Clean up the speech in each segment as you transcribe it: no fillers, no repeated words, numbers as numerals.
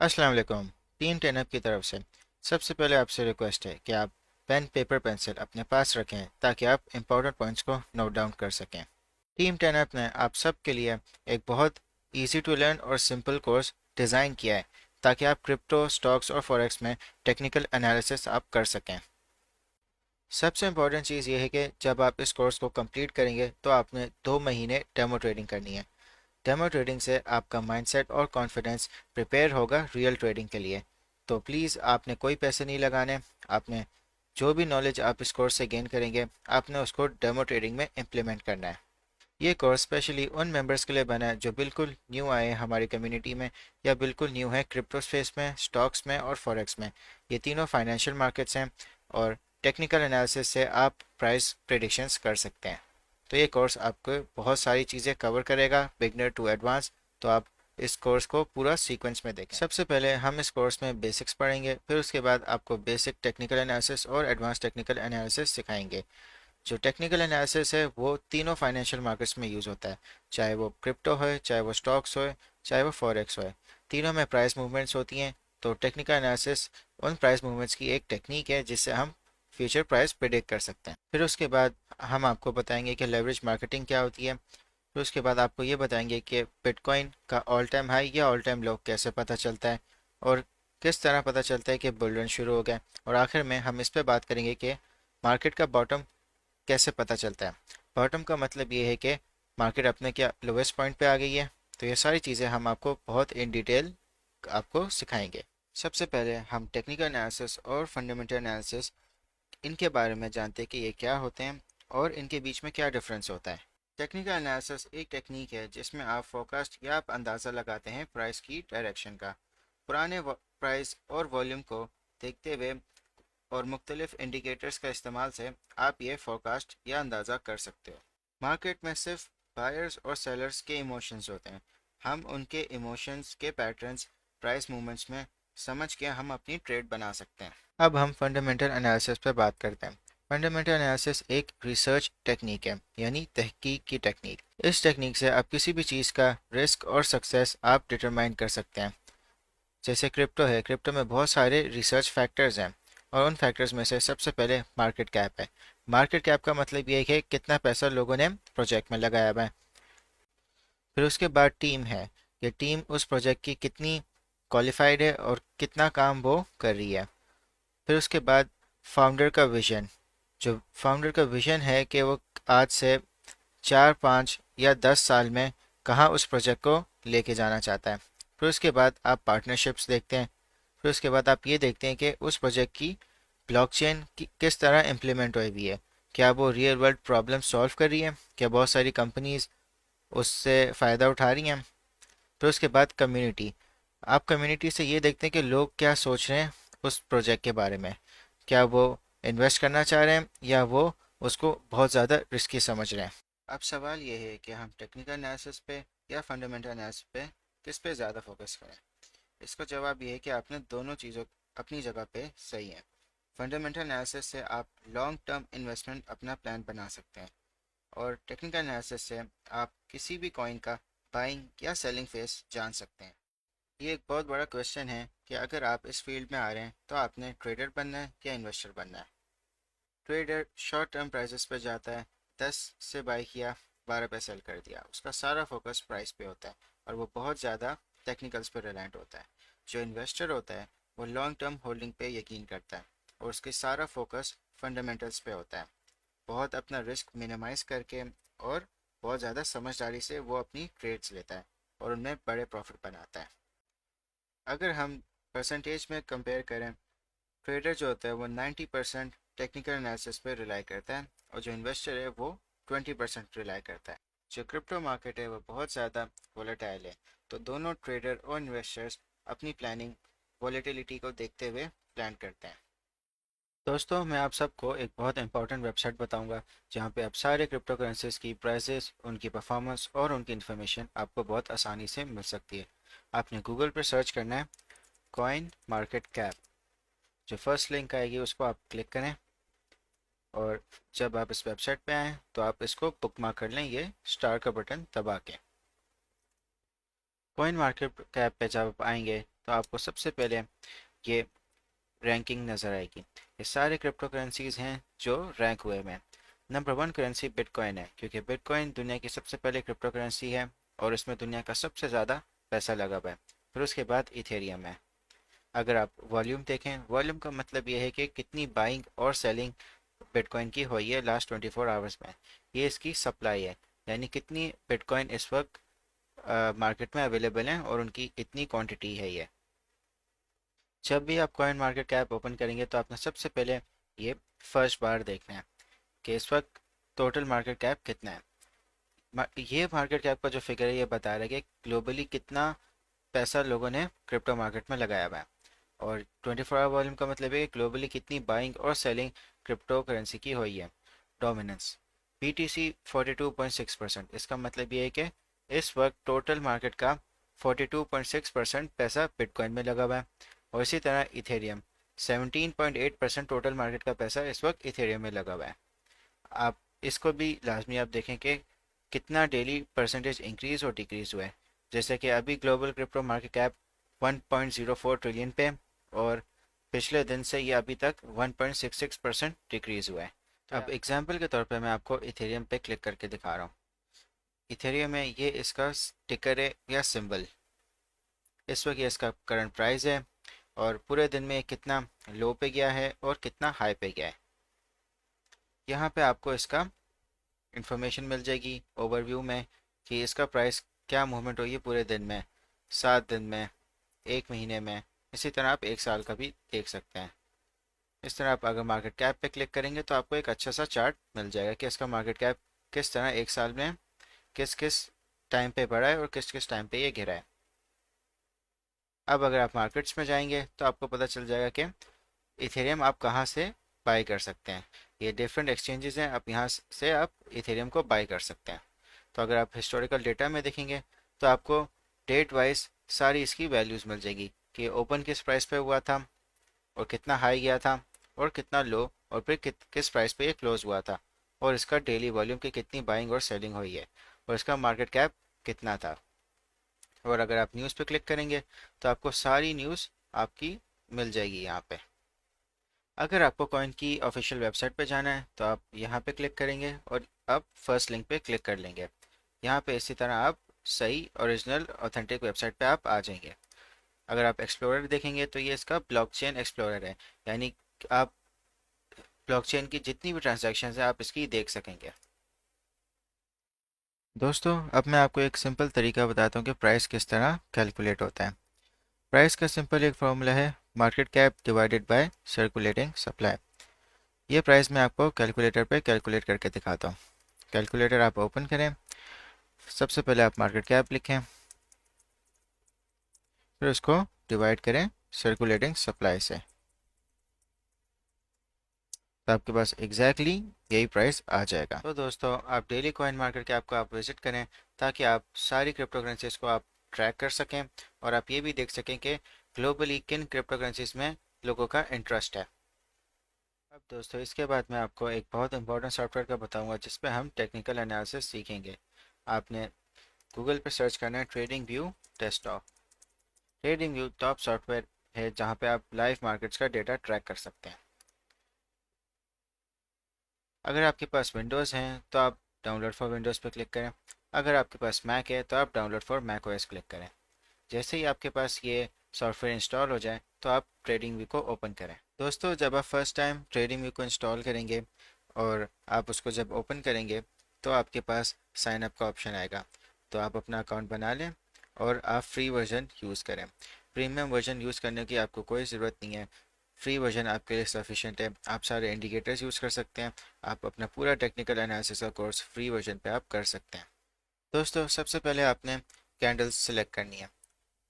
अस्सलाम वालेकुम। टीम टेनअप की तरफ से सबसे पहले आपसे रिक्वेस्ट है कि आप पेन पेपर पेंसिल अपने पास रखें ताकि आप इंपॉर्टेंट पॉइंट्स को नोट डाउन कर सकें। टीम टेनअप ने आप सब के लिए एक बहुत इजी टू लर्न और सिंपल कोर्स डिज़ाइन किया है ताकि आप क्रिप्टो स्टॉक्स और फॉरेक्स में टेक्निकल एनालिसिस आप कर सकें। सबसे इम्पॉर्टेंट चीज़ ये है कि जब आप इस कोर्स को कंप्लीट करेंगे तो आपने 2 महीने डेमो ट्रेडिंग करनी है। डेमो ट्रेडिंग से आपका माइंडसेट और कॉन्फिडेंस प्रिपेयर होगा रियल ट्रेडिंग के लिए। तो प्लीज़ आपने कोई पैसे नहीं लगाने। आपने जो भी नॉलेज आप इस कोर्स से गेन करेंगे आपने उसको डेमो ट्रेडिंग में इम्प्लीमेंट करना है। ये कोर्स स्पेशली उन मेंबर्स के लिए बना है जो बिल्कुल न्यू आए हैं हमारी कम्युनिटी में या बिल्कुल न्यू है क्रिप्टो स्पेस में, स्टॉक्स में और फॉरेक्स में। ये तीनों फाइनेंशियल मार्केट्स हैं और टेक्निकल एनालिसिस से आप प्राइस प्रेडिक्शंस कर सकते हैं। तो ये कोर्स आपको बहुत सारी चीज़ें कवर करेगा बिगनर टू एडवांस। तो आप इस कोर्स को पूरा सीक्वेंस में देखें। सबसे पहले हम इस कोर्स में बेसिक्स पढ़ेंगे, फिर उसके बाद आपको बेसिक टेक्निकल एनालिसिस और एडवांस टेक्निकल एनालिसिस सिखाएंगे। जो टेक्निकल एनालिसिस है वो तीनों फाइनेंशियल मार्केट्स में यूज़ होता है, चाहे वो क्रिप्टो हो, चाहे वो स्टॉक्स हो, चाहे वो फॉरेक्स हो। तीनों में प्राइस मूवमेंट्स होती हैं। तो टेक्निकल एनालिसिस उन प्राइस मूवमेंट्स की एक टेक्निक है जिससे हम फ्यूचर प्राइस प्रिडिक्ट कर सकते हैं। फिर उसके बाद हम आपको बताएंगे कि लेवरेज मार्केटिंग क्या होती है। फिर उसके बाद आपको ये बताएंगे कि बिटकॉइन का ऑल टाइम हाई या ऑल टाइम लो कैसे पता चलता है और किस तरह पता चलता है कि बुल रन शुरू हो गया। और आखिर में हम इस पे बात करेंगे कि मार्केट का बॉटम कैसे पता चलता है। बॉटम का मतलब ये है कि मार्केट अपने क्या लोवेस्ट पॉइंट पे आ गई है। तो ये सारी चीज़ें हम आपको बहुत इन डिटेल आपको सिखाएंगे। सबसे पहले हम टेक्निकल एनालिसिस और फंडामेंटल एनालिसिस इनके बारे में जानते हैं कि ये क्या होते हैं और इनके बीच में क्या डिफरेंस होता है। टेक्निकल एनालिसिस एक टेक्निक है जिसमें आप फोरकास्ट या आप अंदाज़ा लगाते हैं प्राइस की डायरेक्शन का। पुराने प्राइस और वॉल्यूम को देखते हुए और मुख्तलिफ इंडिकेटर्स का इस्तेमाल से आप ये फोरकास्ट या अंदाज़ा कर सकते हो। मार्केट में सिर्फ बायर्स और सेलर्स के इमोशंस होते हैं। हम उनके इमोशंस के पैटर्न्स प्राइस मूवमेंट्स में समझ के हम अपनी ट्रेड बना सकते हैं। अब हम फंडामेंटल एनालिसिस पर बात करते हैं। फंडामेंटल एनालिसिस एक रिसर्च टेक्निक है, यानी तहकीक की टेक्निक। इस टेक्निक से आप किसी भी चीज़ का रिस्क और सक्सेस आप डिटरमाइन कर सकते हैं। जैसे क्रिप्टो है, क्रिप्टो में बहुत सारे रिसर्च फैक्टर्स हैं और उन फैक्टर्स में से सबसे पहले मार्केट कैप है। मार्केट कैप का मतलब ये है कि कितना पैसा लोगों ने प्रोजेक्ट में लगाया हुआ है। फिर उसके बाद टीम है कि टीम उस प्रोजेक्ट की कितनी क्वालिफाइड है और कितना काम वो कर रही है। फिर उसके बाद फाउंडर का विजन, जो फाउंडर का विजन है कि वो आज से 4, 5 या 10 साल में कहाँ उस प्रोजेक्ट को लेके जाना चाहता है। फिर उसके बाद आप पार्टनरशिप्स देखते हैं। फिर उसके बाद आप ये देखते हैं कि उस प्रोजेक्ट की ब्लॉकचेन की किस तरह इम्प्लीमेंट हुई हुई है। क्या वो रियल वर्ल्ड प्रॉब्लम सॉल्व कर रही है, क्या बहुत सारी कंपनीज उससे फ़ायदा उठा रही हैं। फिर उसके बाद कम्युनिटी, आप कम्युनिटी से ये देखते हैं कि लोग क्या सोच रहे हैं उस प्रोजेक्ट के बारे में। क्या वो इन्वेस्ट करना चाह रहे हैं या वो उसको बहुत ज़्यादा रिस्की समझ रहे हैं। अब सवाल ये है कि हम टेक्निकल एनालिसिस पे या फंडामेंटल एनालिसिस पे किस पे ज़्यादा फोकस करें। इसका जवाब ये है कि आपने दोनों चीज़ों अपनी जगह पे सही है। फंडामेंटल एनालिसिस से आप लॉन्ग टर्म इन्वेस्टमेंट अपना प्लान बना सकते हैं और टेक्निकल एनालिसिस से आप किसी भी कॉइन का बाइंग या सेलिंग फेस जान सकते हैं। ये एक बहुत बड़ा क्वेश्चन है कि अगर आप इस फील्ड में आ रहे हैं तो आपने ट्रेडर बनना है या इन्वेस्टर बनना है। ट्रेडर शॉर्ट टर्म प्राइसेस पे जाता है, 10 से बाई किया, 12 पे सेल कर दिया, उसका सारा फोकस प्राइस पे होता है और वो बहुत ज़्यादा टेक्निकल्स पे रिलायंट होता है। जो इन्वेस्टर होता है वो लॉन्ग टर्म होल्डिंग पे यकीन करता है और उसके सारा फोकस फंडामेंटल्स पे होता है। बहुत अपना रिस्क मिनिमाइज करके और बहुत ज़्यादा समझदारी से वो अपनी ट्रेड्स लेता है और उनमें बड़े प्रॉफिट बनाता है। अगर हम परसेंटेज में कंपेयर करें, ट्रेडर जो होता है वो 90% टेक्निकल एनालिसिस पे रिलाई करता है और जो इन्वेस्टर है वो 20% रिलाई करता है। जो क्रिप्टो मार्केट है वो बहुत ज़्यादा वोलेटाइल है। तो दोनों ट्रेडर और इन्वेस्टर्स अपनी प्लानिंग वोलेटिलिटी को देखते हुए प्लान करते हैं। दोस्तों, मैं आप सबको एक बहुत इंपॉर्टेंट वेबसाइट बताऊंगा जहां पे आप सारे क्रिप्टो करेंसीज की प्राइसेस, उनकी परफॉर्मेंस और उनकी इन्फॉर्मेशन आपको बहुत आसानी से मिल सकती है। आपने गूगल पर सर्च करना है कॉइन मार्केट कैप। जो फर्स्ट लिंक आएगी उसको आप क्लिक करें और जब आप इस वेबसाइट पे आएँ तो आप इसको बुकमार्क कर लें, ये स्टार का बटन दबा के। कॉइन मार्केट कैप पे जब आप आएंगे तो आपको सबसे पहले ये रैंकिंग नज़र आएगी। ये सारे क्रिप्टो करेंसीज हैं जो रैंक हुए हैं। नंबर 1 करेंसी बिटकॉइन है, क्योंकि बिटकॉइन दुनिया की सबसे पहले क्रिप्टो करेंसी है और इसमें दुनिया का सबसे ज़्यादा पैसा लगा हुआ है। फिर उसके बाद इथेरियम है। अगर आप वॉल्यूम देखें, वॉल्यूम का मतलब ये है कि कितनी बाइंग और सेलिंग बिटकॉइन की हुई है लास्ट 24 आवर्स में। ये इसकी सप्लाई है, यानी कितनी बिटकॉइन इस वक्त मार्केट में अवेलेबल हैं और उनकी इतनी क्वांटिटी है ये। जब भी आप कॉइन मार्केट कैप ओपन करेंगे तो आपने सबसे पहले ये फर्स्ट बार देखना है कि इस वक्त टोटल मार्केट कैप कितना है। ये मार्केट कैप का जो फिगर है ये बता रहा है कि ग्लोबली कितना पैसा लोगों ने क्रिप्टो मार्केट में लगाया हुआ है। और 24 आवर वॉल्यूम का मतलब है कि ग्लोबली कितनी बाइंग और सेलिंग क्रिप्टो करेंसी की हुई है। डोमिनेंस BTC 42.6%, इसका मतलब ये है कि इस वक्त टोटल मार्केट का 42.6% पैसा बिटकॉइन में लगा हुआ है। और इसी तरह इथेरियम 17.8% टोटल मार्केट का पैसा इस वक्त इथेरियम में लगा हुआ है। आप इसको भी लाजमी आप देखें कि कितना डेली परसेंटेज इंक्रीज और डिक्रीज हुआ है। जैसे कि अभी global crypto market cap 1.04 trillion पे, और पिछले दिन से ये अभी तक 1.66% डिक्रीज हुआ है। तो अब एग्जांपल के तौर पे मैं आपको इथेरियम पे क्लिक करके दिखा रहा हूँ। इथेरियम में ये इसका टिकर है या सिंबल। इस वक्त ये इसका करंट प्राइस है और पूरे दिन में कितना लो पे गया है और कितना हाई पे गया है। यहाँ पे आपको इसका इंफॉर्मेशन मिल जाएगी ओवरव्यू में कि इसका प्राइस क्या मूवमेंट हुई है पूरे दिन में, 7 दिन में, 1 महीने में। इसी तरह आप 1 साल का भी देख सकते हैं। इस तरह आप अगर मार्केट कैप पे क्लिक करेंगे तो आपको एक अच्छा सा चार्ट मिल जाएगा कि इसका मार्केट कैप किस तरह 1 साल में किस किस टाइम पे बढ़ा है और किस किस टाइम पे ये गिरा है। अब अगर आप मार्केट्स में जाएंगे तो आपको पता चल जाएगा कि इथेरियम आप कहाँ से बाई कर सकते हैं। ये डिफरेंट एक्सचेंजेस हैं, आप यहाँ से आप इथेरियम को बाई कर सकते हैं। तो अगर आप हिस्टोरिकल डेटा में देखेंगे तो आपको डेट वाइज सारी इसकी वैल्यूज़ मिल जाएगी कि ओपन किस प्राइस पे हुआ था और कितना हाई गया था और कितना लो, और फिर किस प्राइस पे ये क्लोज हुआ था, और इसका डेली वॉल्यूम की कितनी बाइंग और सेलिंग हुई है, और इसका मार्केट कैप कितना था। और अगर आप न्यूज़ पे क्लिक करेंगे तो आपको सारी न्यूज़ आपकी मिल जाएगी यहाँ पे। अगर आपको कॉइन की ऑफिशियल वेबसाइट पे जाना है तो आप यहाँ पे क्लिक करेंगे और आप फर्स्ट लिंक पे क्लिक कर लेंगे। यहाँ पे इसी तरह आप सही ओरिजिनल ऑथेंटिक वेबसाइट पे आप आ जाएंगे। अगर आप एक्सप्लोरर देखेंगे तो ये इसका ब्लॉकचेन एक्सप्लोरर है, यानी आप ब्लॉकचेन की जितनी भी ट्रांजैक्शन है आप इसकी देख सकेंगे। दोस्तों अब मैं आपको एक सिंपल तरीका बताता हूँ कि प्राइस किस तरह कैलकुलेट होता है। प्राइस का सिंपल एक फॉर्मूला है, market cap divided by circulating supply. ये प्राइस मैं आपको कैलकुलेटर पे कैलकुलेट करके दिखाता हूँ। कैलकुलेटर आप ओपन करें, सबसे पहले आप मार्केट कैप लिखें, फिर उसको डिवाइड करें सर्कुलेटिंग सप्लाई से, तो आपके पास एग्जैक्टली यही प्राइस आ जाएगा। तो दोस्तों आप डेली कॉइन मार्केट कैप को आप विजिट करें ताकि आप सारी क्रिप्टो करेंसीज को आप ट्रैक कर सकें और आप ये भी देख सकें कि ग्लोबली किन क्रिप्टो करेंसीज में लोगों का इंटरेस्ट है। अब दोस्तों इसके बाद मैं आपको एक बहुत इंपॉर्टेंट सॉफ्टवेयर का बताऊंगा जिस पे हम टेक्निकल एनालिसिस सीखेंगे। आपने गूगल पे सर्च करना है trading view desktop. Trading view top software है जहां पे आप लाइव मार्केट्स का डेटा ट्रैक कर सकते हैं। अगर आपके पास विंडोज़ हैं तो आप डाउनलोड फॉर विंडोज़ पे क्लिक करें। अगर आपके पास मैक है तो आप download for Mac OS click करें। जैसे ही आपके पास ये सॉफ्टवेयर इंस्टॉल हो जाए तो आप ट्रेडिंग व्यू को ओपन करें। दोस्तों जब आप फर्स्ट टाइम ट्रेडिंग व्यू को इंस्टॉल करेंगे और आप उसको जब ओपन करेंगे तो आपके पास साइन अप का ऑप्शन आएगा। तो आप अपना अकाउंट बना लें और आप फ्री वर्जन यूज़ करें। प्रीमियम वर्जन यूज़ करने की आपको कोई ज़रूरत नहीं है। फ्री वर्जन आपके लिए सफिशेंट है। आप सारे इंडिकेटर्स यूज़ कर सकते हैं। आप अपना पूरा टेक्निकल एनालिसिस का कोर्स फ्री वर्जन पे आप कर सकते हैं। दोस्तों सबसे पहले आपने कैंडल्स सिलेक्ट करनी है।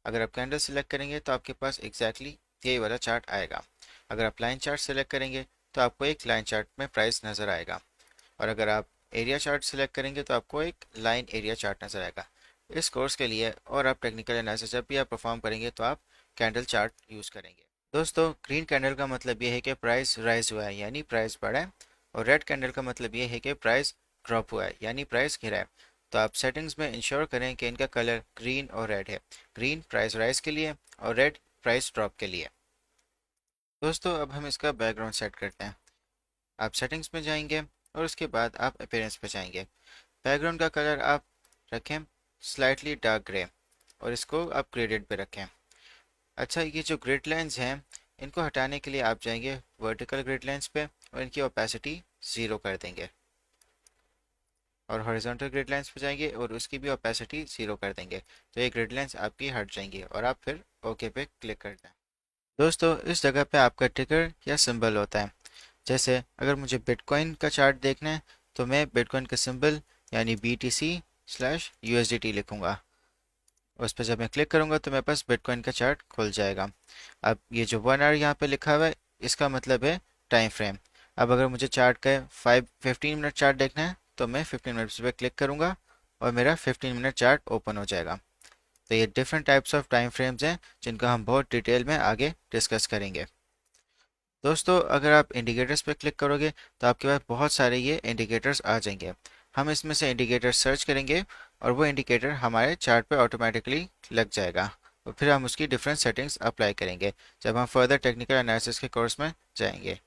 अगर आप कैंडल सेलेक्ट करेंगे तो आपके पास एग्जैक्टली यही वाला चार्ट आएगा। अगर आप लाइन चार्ट सेलेक्ट करेंगे तो आपको एक लाइन चार्ट में प्राइस नज़र आएगा। और अगर आप एरिया चार्ट सेलेक्ट करेंगे तो आपको एक लाइन एरिया चार्ट नज़र आएगा। इस कोर्स के लिए और आप टेक्निकल एनालिसिस जब भी आप परफॉर्म करेंगे तो आप कैंडल चार्ट यूज़ करेंगे। दोस्तों ग्रीन कैंडल का मतलब ये है कि प्राइस राइज हुआ है यानी प्राइस बढ़ा है, और रेड कैंडल का मतलब ये है कि प्राइस ड्रॉप हुआ है यानी प्राइस गिरा है। तो आप सेटिंग्स में इंश्योर करें कि इनका कलर ग्रीन और रेड है। ग्रीन प्राइस राइज के लिए और रेड प्राइस ड्रॉप के लिए। दोस्तों अब हम इसका बैकग्राउंड सेट करते हैं। आप सेटिंग्स में जाएंगे और उसके बाद आप अपीयरेंस पे जाएंगे। बैकग्राउंड का कलर आप रखें स्लाइटली डार्क ग्रे और इसको आप ग्रेडेड पे रखें। अच्छा, ये जो ग्रिड लाइंस हैं इनको हटाने के लिए आप जाएंगे वर्टिकल ग्रिड लाइंस पे और इनकी ओपेसिटी 0 कर देंगे, और हॉरिजॉन्टल ग्रिड लाइंस पे जाएंगे और उसकी भी ओपेसिटी 0 कर देंगे। तो ये ग्रिड लाइंस आपकी हट जाएंगी और आप फिर ओके पे क्लिक कर दें। दोस्तों इस जगह पे आपका टिकर या सिंबल होता है। जैसे अगर मुझे बिटकॉइन का चार्ट देखना है तो मैं बिटकॉइन का सिंबल यानी BTC/USDT लिखूंगा। उस पर जब मैं क्लिक करूंगा तो मेरे पास बिटकॉइन का चार्ट खुल जाएगा। अब ये जो 1 आवर यहाँ पे लिखा हुआ है इसका मतलब है टाइम फ्रेम। अब अगर मुझे चार्ट का 15 मिनट चार्ट देखना है तो मैं 15 मिनट्स पे क्लिक करूंगा और मेरा 15 मिनट चार्ट ओपन हो जाएगा। तो ये different types of time frames हैं जिनको हम बहुत डिटेल में आगे डिस्कस करेंगे। दोस्तों अगर आप इंडिकेटर्स पे क्लिक करोगे तो आपके पास बहुत सारे ये इंडिकेटर्स आ जाएंगे। हम इसमें से इंडिकेटर सर्च करेंगे और वो इंडिकेटर हमारे चार्ट पे ऑटोमेटिकली लग जाएगा और फिर हम उसकी डिफरेंट सेटिंग्स अप्लाई करेंगे जब हम फर्दर टेक्निकल एनालिसिस के कोर्स में जाएंगे।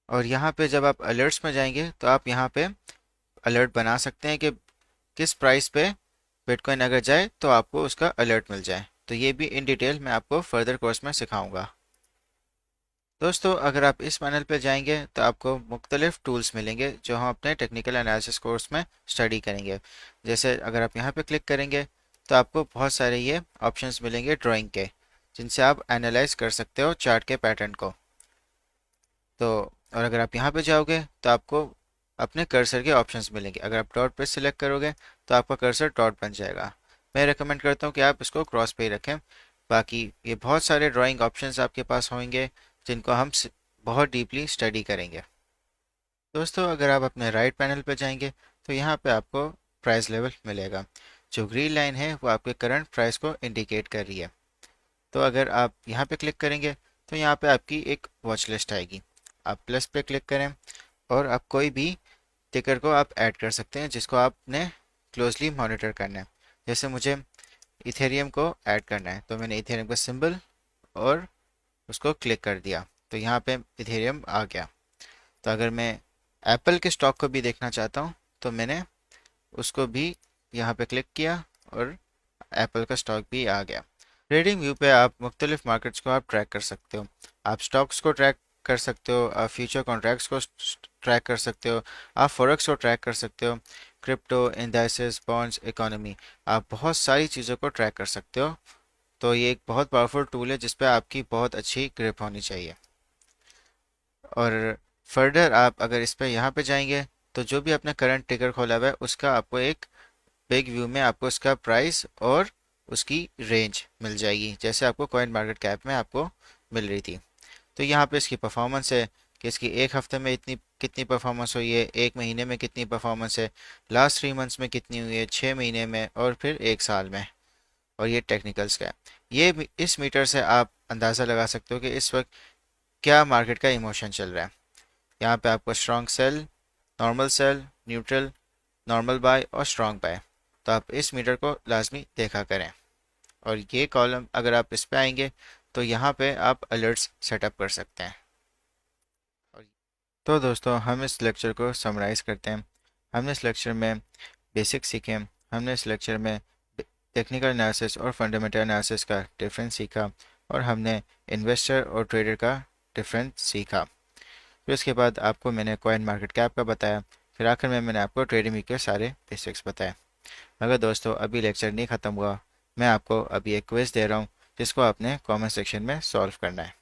और यहाँ पे जब आप अलर्ट्स में जाएंगे तो आप यहाँ पे अलर्ट बना सकते हैं कि किस प्राइस पे बिटकॉइन अगर जाए तो आपको उसका अलर्ट मिल जाए। तो ये भी इन डिटेल मैं आपको फर्दर कोर्स में सिखाऊंगा। दोस्तों अगर आप इस पैनल पर जाएंगे तो आपको मुख्तलिफ टूल्स मिलेंगे जो हम अपने टेक्निकल एनालिसिस कोर्स में स्टडी करेंगे। जैसे अगर आप यहाँ पे क्लिक करेंगे तो आपको बहुत सारे ये ऑप्शंस मिलेंगे ड्राइंग के, जिनसे आप एनालाइज कर सकते हो चार्ट के पैटर्न को। तो और अगर आप यहाँ पे जाओगे तो आपको अपने कर्सर के ऑप्शंस मिलेंगे। अगर आप डॉट पे सिलेक्ट करोगे तो आपका कर्सर डॉट बन जाएगा। मैं रेकमेंड करता हूँ कि आप इसको क्रॉस पे ही रखें। बाकी ये बहुत सारे ड्राइंग ऑप्शंस आपके पास होंगे जिनको हम बहुत डीपली स्टडी करेंगे। दोस्तों अगर आप अपने राइट पैनल पर जाएंगे तो यहाँ पे आपको प्राइस लेवल मिलेगा। जो ग्रीन लाइन है वो आपके करंट प्राइस को इंडिकेट कर रही है। तो अगर आप यहाँ पे क्लिक करेंगे तो यहाँ पे आपकी एक वॉच लिस्ट आएगी। आप प्लस पे क्लिक करें और आप कोई भी टिकर को आप ऐड कर सकते हैं जिसको आपने क्लोजली मॉनिटर करना है। जैसे मुझे इथेरियम को ऐड करना है तो मैंने इथेरियम का सिंबल और उसको क्लिक कर दिया तो यहाँ पे इथेरियम आ गया। तो अगर मैं एप्पल के स्टॉक को भी देखना चाहता हूँ तो मैंने उसको भी यहाँ पे क्लिक किया और एप्पल का स्टॉक भी आ गया। ट्रेडिंग व्यू पे आप मुख्तलिफ मार्केट्स को आप ट्रैक कर सकते हो। आप स्टॉक्स को ट्रैक कर सकते हो, आप फ्यूचर कॉन्ट्रैक्ट्स को ट्रैक कर सकते हो, आप फॉरेक्स को ट्रैक कर सकते हो, क्रिप्टो, इंडाइसेस, बॉन्ड्स, इकोनॉमी, आप बहुत सारी चीज़ों को ट्रैक कर सकते हो। तो ये एक बहुत पावरफुल टूल है जिस पे आपकी बहुत अच्छी ग्रिप होनी चाहिए। और फर्दर आप अगर इस पे यहाँ पे जाएंगे तो जो भी आपने करंट टिकर खोला हुआ है उसका आपको एक बिग व्यू में आपको उसका प्राइस और उसकी रेंज मिल जाएगी, जैसे आपको कॉइन मार्केट कैप में आपको मिल रही थी। तो यहाँ पे इसकी परफॉर्मेंस है कि इसकी एक हफ्ते में इतनी कितनी परफॉर्मेंस हुई है, एक महीने में कितनी परफॉर्मेंस है, लास्ट 3 मंथ्स में कितनी हुई है, 6 महीने में और फिर एक साल में। और ये टेक्निकल्स का है। इस मीटर से आप अंदाज़ा लगा सकते हो कि इस वक्त क्या मार्केट का इमोशन चल रहा है। यहाँ पे आपको strong sell, neutral, normal buy और स्ट्रॉन्ग बाय। तो आप इस मीटर को लाजमी देखा करें। और ये कॉलम अगर आप इस पे आएंगे तो यहाँ पे आप अलर्ट्स सेटअप कर सकते हैं। तो दोस्तों हम इस लेक्चर को समराइज़ करते हैं। हमने इस लेक्चर में बेसिक सीखे। हमने इस लेक्चर में टेक्निकल एनालिसिस और फंडामेंटल एनालिसिस का डिफरेंस सीखा और हमने इन्वेस्टर और ट्रेडर का डिफरेंस सीखा। फिर उसके बाद आपको मैंने कॉइन मार्केट कैप का बताया। फिर आखिर में मैंने आपको ट्रेडिंग के सारे बेसिक्स बताए। मगर दोस्तों अभी लेक्चर नहीं ख़त्म हुआ, मैं आपको अभी एक क्विज़ दे रहा हूँ जिसको आपने कमेंट सेक्शन में सॉल्व करना है।